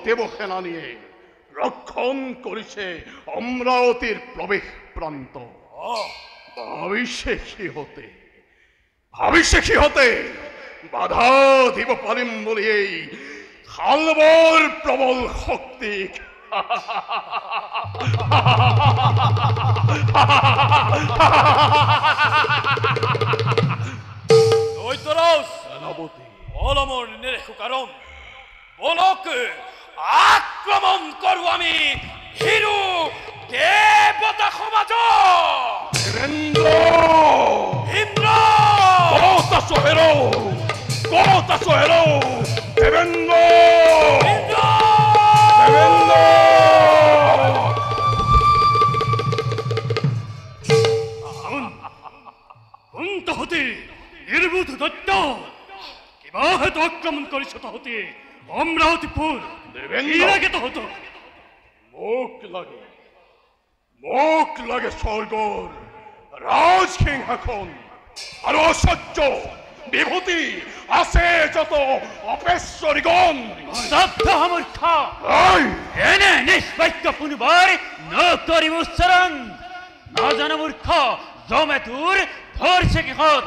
দেবসেনা নিয়ে রক্ষণ করেছে অমরাবতীর প্রবেশ প্রান্ত। ভাবিছে কি হতে বাধা দিব পারিম বলিয়েই হালবর প্রবল শক্তি অলমর নিরেখু কারণ বলকে আক্রমণ করব আমি হিরু দেবতা সমাজ। দেবেন্দ্র ইন্দ্র কত সোহেরো দেবেন্দ্র ইন্দ্র দেবেন্দ্র হতে নির্বুধ দত্ত কিবা হয়তো আক্রমণ করেছ হতে অমরাবতীপুর এর তো হতো মুখ লাগে স্বর্গর রাজসিংহাসন আর অসহ্য বিভূতি আছে যত অপেশ্বরীগণ। এনে নিষ্পক্ষ পুনবার ন করিব উচ্চারণ না জানা মূর্খ জমে তোর ধরছে কি হত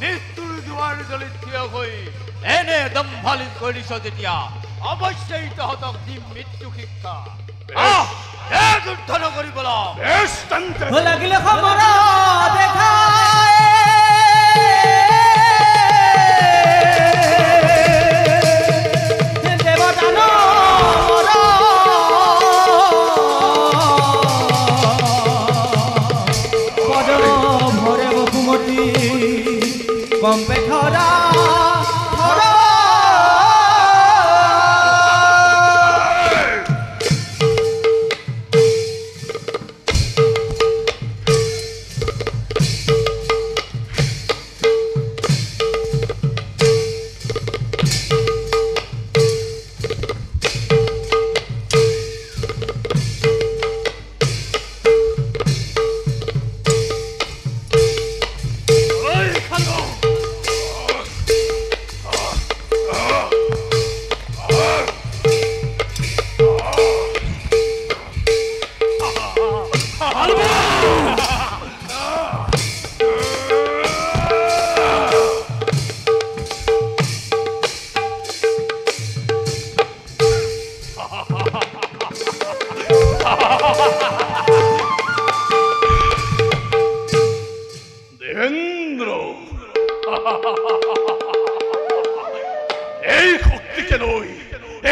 মৃত্যুৰ দুৱাৰ দলিত থিয় হৈ এনে দম্ভালি কৰিছ যেতিয়া অৱশ্যেই তহঁতক দিম মৃত্যু শিক্ষা। যুদ্ধ নকৰিবলৈ লাগিলে খবৰ দেখাই কম্পে ধৰা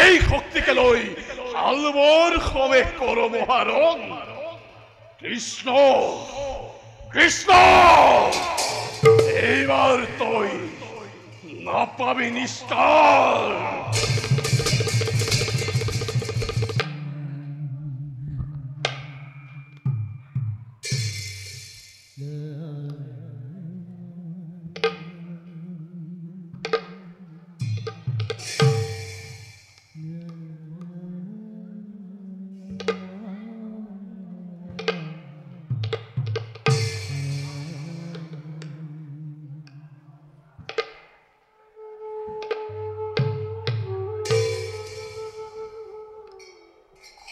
এই শক্তিকে লৈ হালবৰ সবে কৰ মহাৰণ। কৃষ্ণ কৃষ্ণ এইবাৰ তই নাপাবি নিষ্ঠাৰ।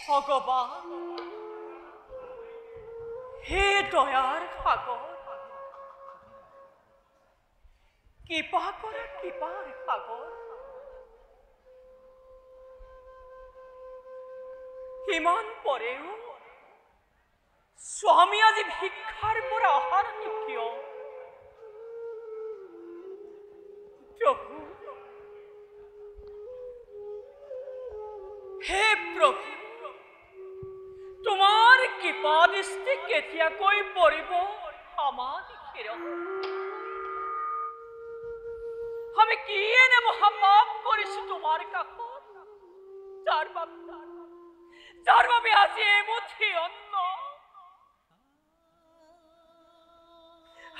ভগবান হে দয়াৰ সাগৰ, কৃপা কৰে কৃপাৰ সাগৰ, ইমান পৰেও স্বামী আজি ভিক্ষাৰ পৰা অহাৰ কিয়? প্ৰভু হে প্ৰভু, তোমাৰ কৃপা দৃষ্টি কেতিয়াকৈ পৰিব আমাৰ শিৰত? আমি কি এনে মহাপাপ কৰিছো তোমাৰ কাষত, যাৰ বাবে আজি এমুঠি অন্ন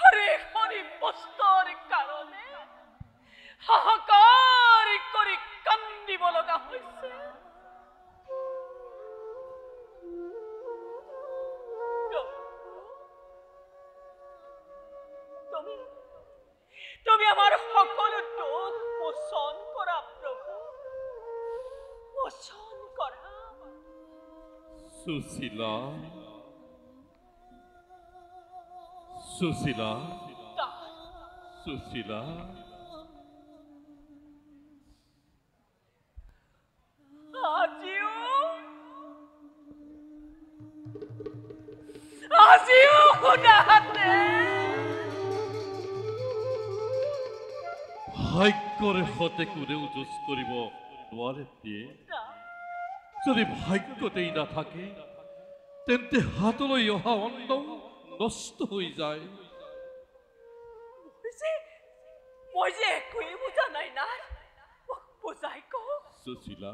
আৰে হৰি বস্তৰ কাৰণে হাহাকাৰ কৰি কান্দিব লগা হৈছে। তুমি আমাৰ সকলো মোচন কৰা সুশীলা সুশীলা সুশীলা আজিও শুনাতে ভাগ্যৰ সতে কোনেও যুঁজ কৰিব নোৱাৰে প্ৰিয়ে যদি ভাগ্যতেই নাথাকে তেন্তে হাতলৈ অহা অন্ন নষ্ট হৈ যায় মই যে একোৱেই বুজা নাই না বুজাই কওক সুশীলা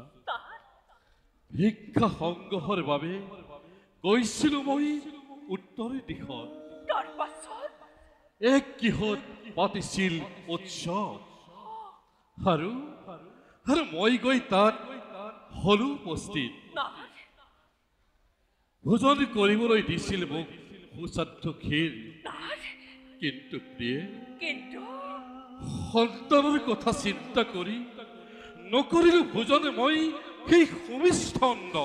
শিক্ষা সংগ্ৰহৰ বাবে গৈছিলো মই উত্তৰ দিশত তাৰ পাছত এক গৃহত পাতিছিল উৎসৱ আৰু মই গৈ তাত হলো উপস্থিত ভোজন কৰিবলৈ দিছিল মোক সুস্বাদ্য ক্ষীৰ কিন্তু প্ৰিয়ে সন্তানৰ কথা চিন্তা কৰি নকৰিলো ভোজন মই সেই সুমিষ্ঠন্ন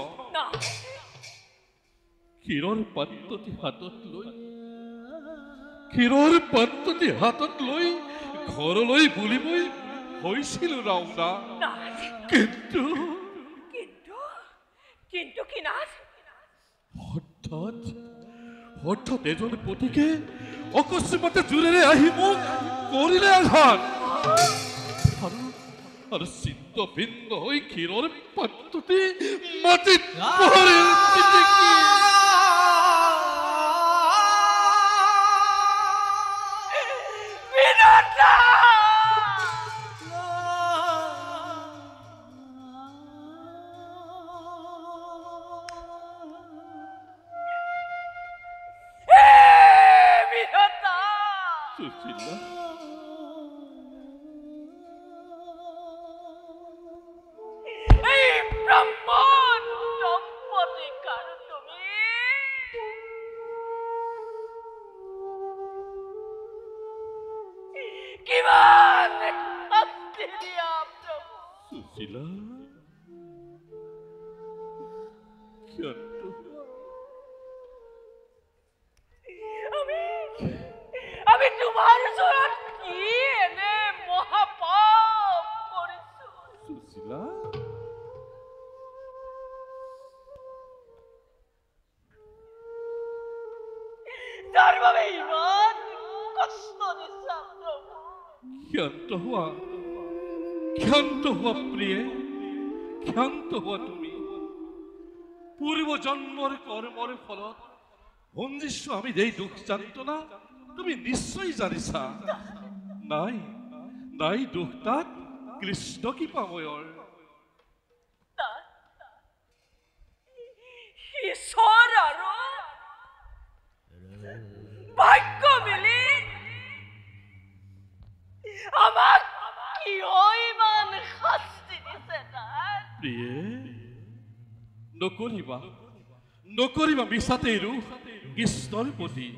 ক্ষীৰৰ পাত্ৰটি হাতত লৈ ঘৰলৈ বুলিবই হৈছিল ৰাওনা কিন্তু হঠাৎ এজন পতিকে অকস্মাতে জোৰেৰে আহি মোক কৰিলে আঘাত আৰু চিত্ত ভিন্ন হৈ ক্ষীৰৰ পাত্ৰটি মাটিত পৰিল পিটিকি সুশীলা ব্ৰাহ্মণ দম্পতিকাৰ তুমি কিমান শাস্তি দিয়া প্ৰভু সুশীলা আমি তোমাৰ ওচৰত কি এনে মহাপাপ কৰিছো সুশীলা যাৰ বাবে ইমান কষ্ট দিছা প্ৰভু ক্ষান্ত হোৱা প্ৰিয়ে ক্ষান্ত হোৱা তুমি পূৰ্ব জন্মৰ কৰ্মৰ ফলত ভঞ্জিছো আমি এই দুখ যান্ত্ৰণা তুমি নিশ্চয় জানিছা নাই দুখ তাত কৃষ্ণ কৃপাময়ৰ ঈশ্বৰ আৰু ভাগ্য মিলি আমাক কিয় ইমান শাস্তি দিছে তাত প্ৰিয়ে নকৰিবা মিছাতে ৰূপ কৃষ্ণৰ প্ৰতি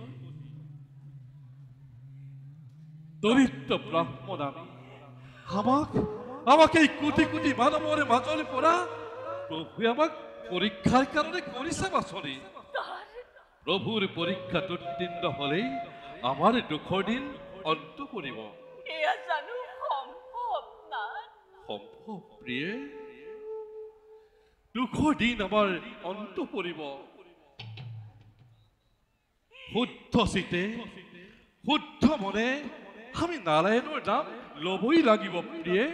দৰিদ্ৰ ব্ৰাহ্মণ আমাক এই কোটি কোটি মানৱৰ মাজৰ পৰা প্ৰভুৱে আমাক পৰীক্ষাৰ কাৰণে কৰিছে বাছনি প্ৰভুৰ পৰীক্ষাত উত্তীৰ্ণ হলেই আমাৰ দুখৰ দিন অন্ত পৰিব এয়া জানো সম্ভৱ নাই সম্ভৱ প্ৰিয়ে দুখৰ দিন আমাৰ অন্ত পৰিব শুদ্ধ চিতে শুদ্ধ মনে আমি নাৰায়ণৰ নাম ল'বই লাগিব প্ৰিয়ে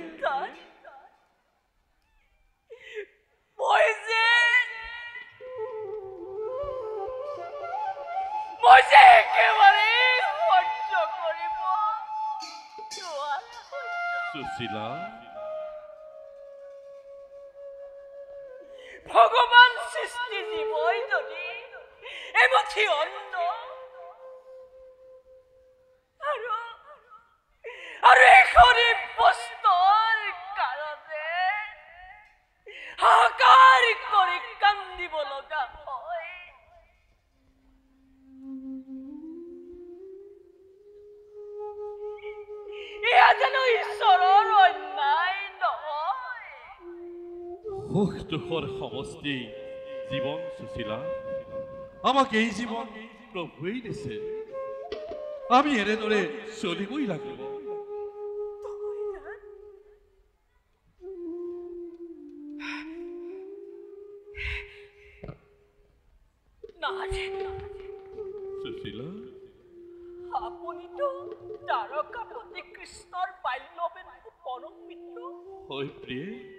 মই যে একেবাৰে সহ্য কৰিব সুশীলা ভগৱান সৃষ্টি জীৱই যদি এমুঠি অন্ন আৰু এখনি বস্তুৰ কাৰণে হাহাকাৰ কৰি কান্দিব লগা হয় এয়া জানো ঈশ্বৰৰ অন্যায় নহয় সুখ দুখৰ সমষ্টি জীৱন সুশীলা আমাক এই জীৱন প্ৰভুৱেই দিছে আমি এনেদৰে চলিবই লাগিব সুশীলা আপুনিতো তাৰকাপতি কৃষ্ণৰ বাল্যবেন্দু পৰম মিত্ৰ হয় প্ৰিয়ে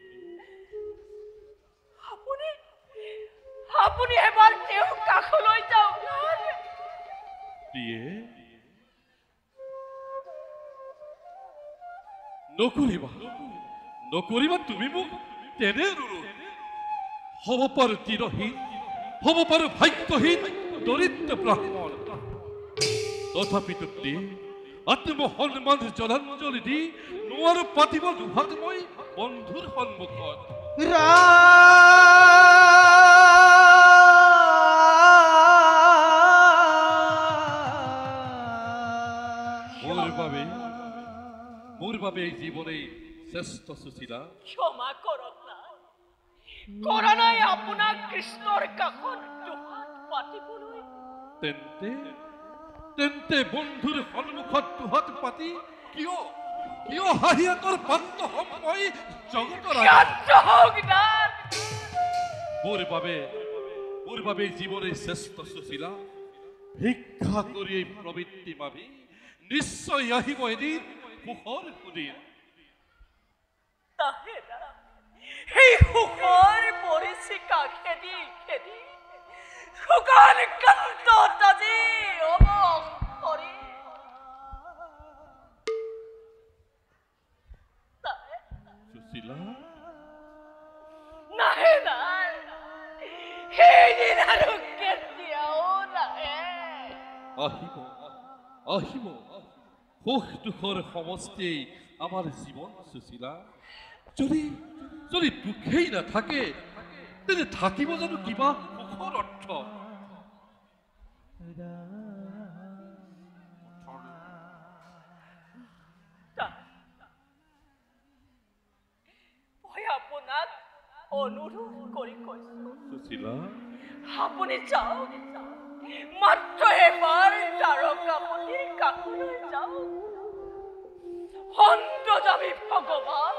আপুনি এবাৰ তেওঁৰ কাষলৈ যাওক প্ৰিয়ে নকৰিবা তুমি মোক তেনে হ'ব পাৰো তিৰহীন হ'ব পাৰো ভাগ্যহীন দৰিদ্ৰ ব্ৰাহ্মণ তথাপিতো আত্মসন্মান জলাঞ্জলি দি নোৱাৰো পাতিব দুহাত মই বন্ধুৰ সন্মুখত মোৰ বাবে এই জীৱনেই শ্ৰেষ্ঠ সুশীলা ক্ষমা কৰক কৰা নাই আপোনাক কৃষ্ণৰ কাষত দুহাত পাতিবলৈ তেন্তে বন্ধুৰ সন্মুখত দুহাত পাতি কিয় হাঁহিয়াকৰ পাত্ৰ হম মই জগতৰ মোৰ বাবে জীৱনেই শ্ৰেষ্ঠ সুশীলা ভিক্ষা কৰি এই প্ৰবৃত্তি মাভি নিশ্চয় আহিব এদিন সুখৰ সুদিন সেই সুখৰ পৰিচিকা খেদি সুগান কান্ত তাজি অবসৰি সুশীলা নাহে সেইদিন আৰু কেতিয়াও নাহে আহিব সুখ দুখৰ সমষ্টি আমাৰ জীৱন সুশীলা যদি দুখেই নাথাকে তেনে থাকিব জানো কিবা সুখৰ অৰ্থ মই আপোনাক অনুৰোধ কৰি কৈছো সুশীলা আপুনি যাওক মাত্ৰ এবাৰ তাৰকাপতিৰ কাষলৈ যাওক অন্তৰ্যামী ভগৱান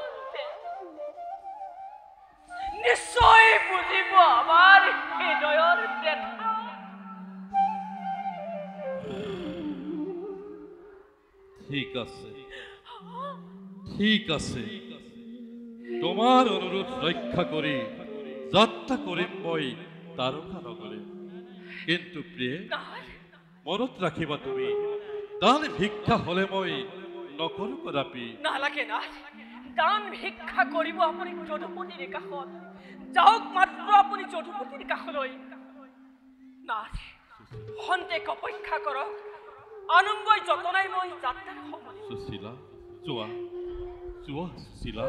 নিশ্চয় বুজিব আমাৰ হৃদয়ৰ ব্যথা ঠিক আছে তোমাৰ অনুৰোধ ৰক্ষা কৰি যাত্ৰা কৰিম মই তাৰকা নগৰে কিন্তু প্ৰিয়ে মনত ৰাখিবা তুমি দান ভিক্ষা হলে মই নকৰো কদাপি নালাগে দান ভিক্ষা কৰিব আপুনি যদুপতিৰ কাষত যাওক মাত্ৰ আপুনি যদুপতিৰ কাষলৈ খন্তেক অপেক্ষা কৰক আনন্দই যতনাই মই যাত্ৰাৰ সময় সুশীলা যোৱা সুশীলা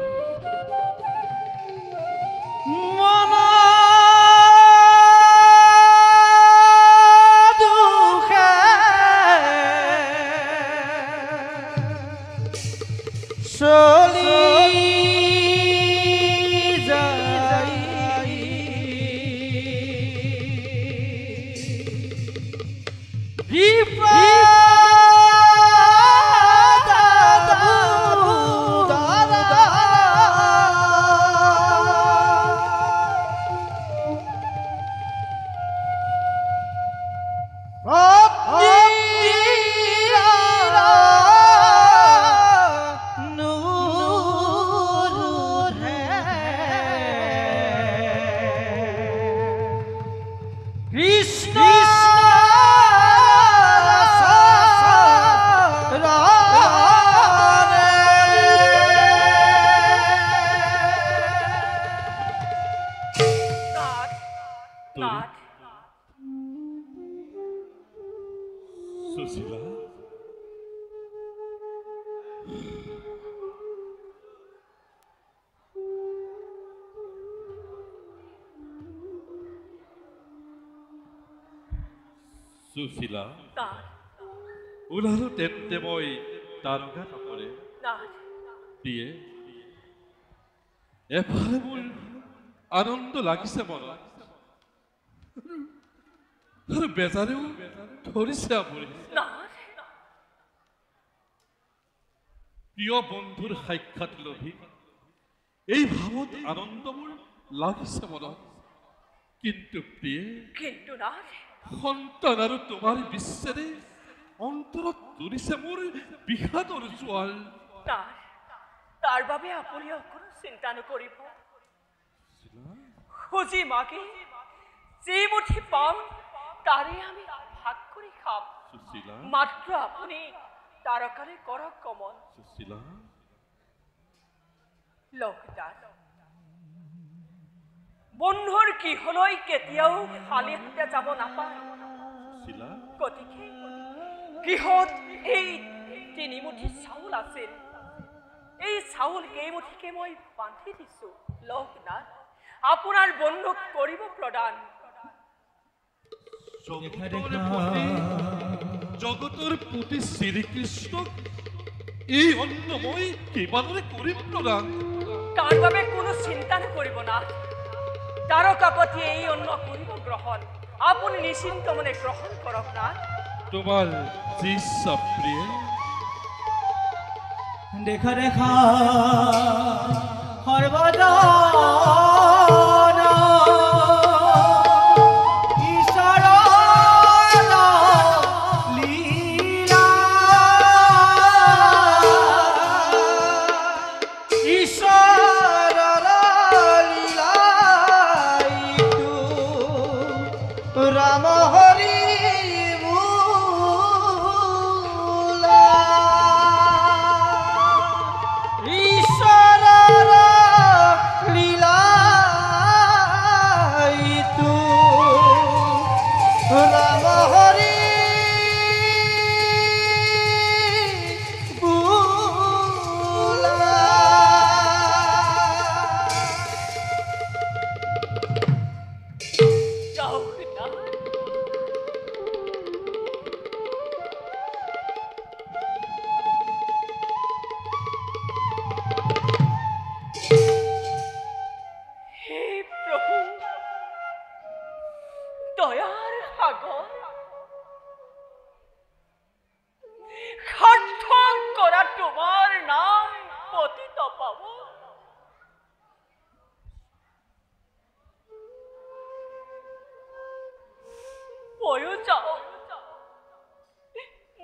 সুশীলা ওলালো তেন্তে মই তাৰকা নকৰে দিয়ে এফালে মোৰ আনন্দ লাগিছে মনত আৰু বেজাৰেও ধৰিছে আপুনি প্ৰিয় বন্ধুৰ সাক্ষাৎ লভি এই ভাৱত আনন্দ মোৰ লাগিছে মনত কিন্তু প্ৰিয়ে কিন্তু নাথ সন্তান আৰু তোমাৰ বিচ্ছেদে অন্তৰত তুলিছে মোৰ বিষাদৰ জোৱাৰ তাৰ বাবে আপুনি অকণো চিন্তা নকৰিব খুজি মাগি যি মুঠি পাম তাৰে আমি ভাগ কৰি খাম মাত্ৰ আপুনি তাৰকাৰে কৰক কমল লক্ষদাস বন্ধুৰ গৃহলৈ কেতিয়াও খালী হাতে যাব নাপায় গতিকে গৃহত এই তিনিমুঠি চাউল আছিল এই চাউল কেইমুঠিকে মই বান্ধি দিছো লক্ষদাস আপোনাৰ বন্ধুক কৰিব প্ৰদান জগতৰ প্ৰতি শ্ৰীকৃষ্ণক এই অন্ন মই কিমানৰে কৰিম প্ৰদান তাৰ বাবে কোনো চিন্তা নকৰিব না তাৰকাপতি এই অন্ন কৰিব গ্ৰহণ আপুনি নিশ্চিন্ত মনে গ্ৰহণ কৰক না তোমাৰ যি ইচ্ছা প্ৰিয়ে দেখা দেখা সর্বদা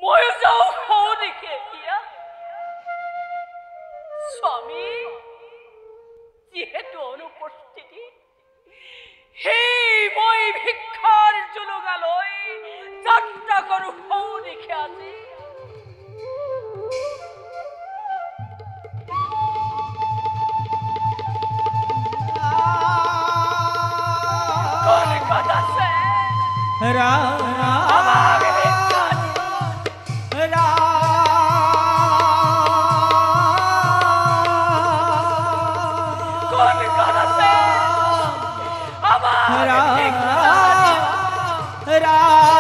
ময়ো যাওঁ হওঁ দেখি এতিয়া স্বামী যিহেতু অনুপস্থিতি সেই মই ভিক্ষাৰ জুলুঙালৈ যাত্ৰা কৰোঁ হওঁ দেখি আজি Ra